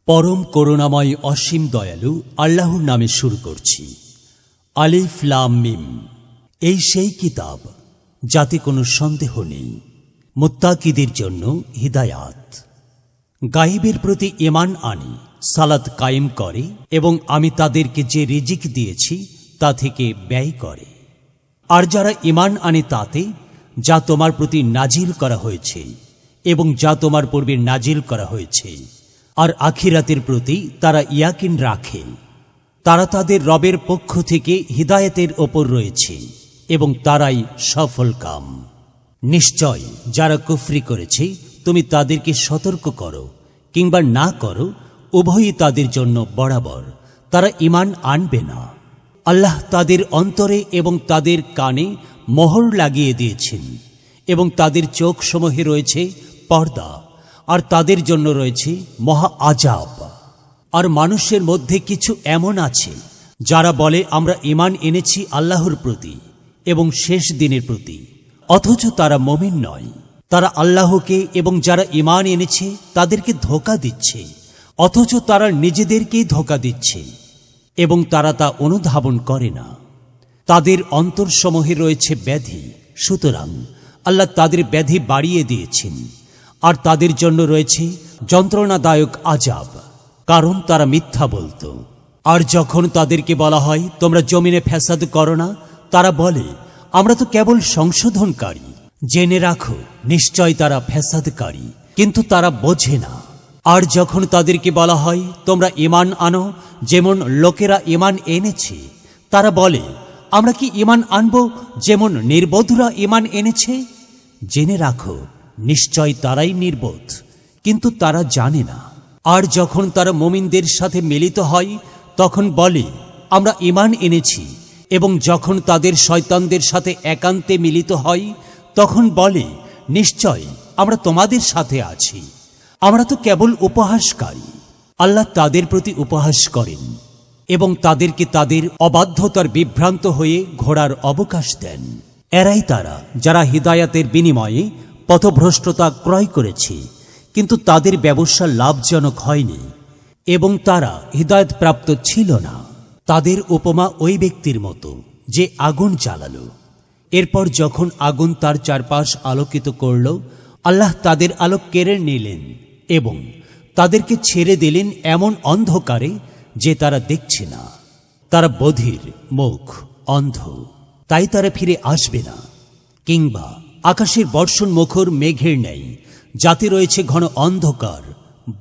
পরম করুণাময় অসীম দয়ালু আল্লাহর নামে শুরু করছি। আলিফ লাম মিম। এই সেই কিতাব যাতে কোনো সন্দেহ নেই, মুত্তাকিদের জন্য হিদায়াত। গায়েবের প্রতি ঈমান আনে, সালাত কায়েম করে এবং আমি তাদেরকে যে রিজিক দিয়েছি তা থেকে ব্যয় করে। আর যারা ঈমান আনে তাতে যা তোমার প্রতি নাজিল করা হয়েছে এবং যা তোমার পূর্বে নাজিল করা হয়েছে, আর আখিরাতের প্রতি তারা ইয়াকিন রাখে, তারা তাদের রবের পক্ষ থেকে হিদায়াতের ওপর রয়েছে এবং তারাই সফল কাম। নিশ্চয় যারা কুফরি করেছে তুমি তাদেরকে সতর্ক করো কিংবা না করো, উভয়ই তাদের জন্য বরাবর, তারা ঈমান আনবে না। আল্লাহ তাদের অন্তরে এবং তাদের কানে মোহর লাগিয়ে দিয়েছেন এবং তাদের চোখসমূহে রয়েছে পর্দা, আর তাদের জন্য রয়েছে মহা আযাব। আর মানুষের মধ্যে কিছু এমন আছে যারা বলে আমরা ঈমান এনেছি আল্লাহর প্রতি এবং শেষ দিনের প্রতি, অথচ তারা মুমিন নয়। তারা আল্লাহকে এবং যারা ঈমান এনেছে তাদেরকে ধোঁকা দিচ্ছে, অথচ তারা নিজেদেরকেই ধোঁকা দিচ্ছে এবং তারা তা অনুধাবন করে না। তাদের অন্তরসমূহে রয়েছে ব্যাধি, সুতরাং আল্লাহ তাদের ব্যাধি বাড়িয়ে দিয়েছেন, আর তাদের জন্য রয়েছে যন্ত্রণাদায়ক আযাব, কারণ তারা মিথ্যা বলত। আর যখন তাদেরকে বলা হয় তোমরা জমিনে ফ্যাসাদ করো না, তারা বলে আমরা তো কেবল সংশোধনকারী। জেনে রাখো নিশ্চয় তারা ফ্যাসাদকারী, কিন্তু তারা বোঝে না। আর যখন তাদেরকে বলা হয় তোমরা ঈমান আনো যেমন লোকেরা ঈমান এনেছে, তারা বলে আমরা কি ঈমান আনব যেমন নির্বোধরা ঈমান এনেছে। জেনে রাখো নিশ্চয় তারাই নির্বোধ, কিন্তু তারা জানে না। আর যখন তারা মুমিনদের সাথে মিলিত হয় তখন বলে আমরা ঈমান এনেছি, এবং যখন তাদের শয়তানদের সাথে একান্তে মিলিত হয় তখন বলে নিশ্চয় আমরা তোমাদের সাথে আছি, আমরা তো কেবল উপহাসকারী। আল্লাহ তাদের প্রতি উপহাস করেন এবং তাদেরকে তাদের অবাধ্যতার বিভ্রান্ত হয়ে ঘোরার অবকাশ দেন। এরাই তারা যারা হিদায়াতের বিনিময়ে পথভ্রষ্টতা ক্রয় করেছে, কিন্তু তাদের ব্যবসা লাভজনক হয়নি এবং তারা হিদায়াত প্রাপ্ত ছিল না। তাদের উপমা ওই ব্যক্তির মতো যে আগুন জ্বালালো, এরপর যখন আগুন তার চারপাশ আলোকিত করল, আল্লাহ তাদের আলোক কেড়ে নিলেন এবং তাদেরকে ছেড়ে দিলেন এমন অন্ধকারে যে তারা দেখছে না। তারা বধির, মুখ অন্ধ, তাই তারা ফিরে আসবে না। কিংবা আকাশের বর্ষণ মুখর মেঘের ন্যায়, যাতে রয়েছে ঘন অন্ধকার,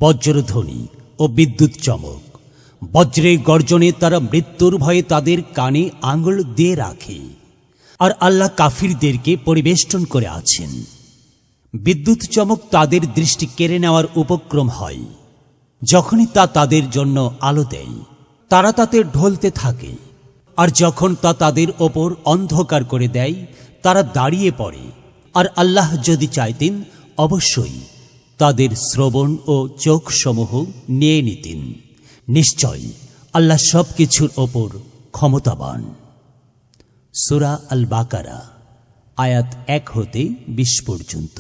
বজ্রধ্বনি ও বিদ্যুৎ চমক। বজ্রের গর্জনে তারা মৃত্যুর ভয়ে তাদের কানে আঙুল দিয়ে রাখে, আর আল্লাহ কাফিরদেরকে পরিবেষ্টন করে আছেন। বিদ্যুৎ চমক তাদের দৃষ্টি কেড়ে নেওয়ার উপক্রম হয়। যখনই তা তাদের জন্য আলো দেয় তারা তাতে ঢলতে থাকে, আর যখন তা তাদের ওপর অন্ধকার করে দেয় তারা দাঁড়িয়ে পড়ে। আর আল্লাহ যদি চাইতেন অবশ্যই তাদের শ্রবণ ও চোখসমূহ নিয়ে নিতেন। নিশ্চয় আল্লাহ সব কিছুর ওপর ক্ষমতাবান। সূরা আল বাকারা আয়াত 1 হতে 20 পর্যন্ত।